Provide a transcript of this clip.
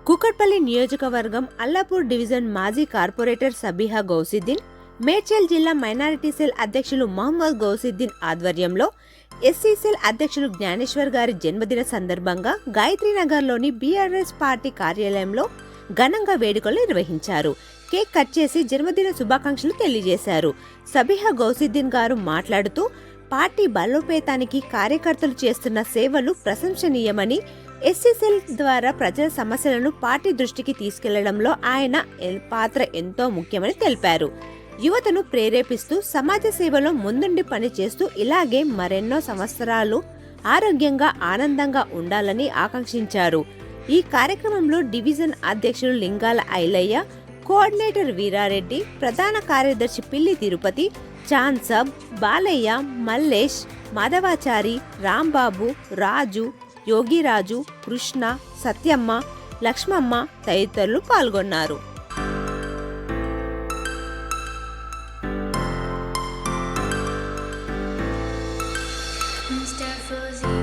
కూకట్పల్లి నియోజకవర్గం అల్లాపూర్ డివిజన్ మాజీ కార్పొరేటర్ సబీహా గౌసుద్దీన్, మేడ్చల్ జిల్లా మైనారిటీ సెల్ అధ్యక్షులు మహమ్మద్ గౌసుద్దీన్ ఆధ్వర్యంలో ఎస్సీ సెల్ అధ్యక్షులు జ్ఞానేశ్వర్ గారి జన్మదిన సందర్భంగా గాయత్రీనగర్లోని బీఆర్ఎస్ పార్టీ కార్యాలయంలో ఘనంగా వేడుకలు నిర్వహించారు. కేక్ కట్ చేసి జన్మదిన శుభాకాంక్షలు తెలియజేశారు. సబీహా గౌసుద్దీన్ గారు మాట్లాడుతూ పార్టీ బలోపేతానికి కార్యకర్తలు చేస్తున్న సేవలు ప్రశంసనీయమని, ఎస్సీ సెల్ ద్వారా ప్రజల సమస్యలను పార్టీ దృష్టికి తీసుకెళ్లడంలో ఆయన పాత్ర ఎంతో ముఖ్యమని తెలిపారు. యువతను ప్రేరేపిస్తూ సమాజ సేవలో ముందుండి పనిచేస్తూ ఇలాగే మరెన్నో సంవత్సరాలు ఆరోగ్యంగా ఆనందంగా ఉండాలని ఆకాంక్షించారు. ఈ కార్యక్రమంలో డివిజన్ అధ్యక్షులు లింగాల ఐలయ్య, కోఆర్డినేటర్ వీరారెడ్డి, ప్రధాన కార్యదర్శి పిల్లి తిరుపతి, చాన్సబ్, బాలయ్య, మల్లేష్, మాధవాచారి, రాంబాబు, రాజు, యోగిరాజు, కృష్ణ, సత్యమ్మ, లక్ష్మమ్మ తదితరులు పాల్గొన్నారు. Mr. Fuzzy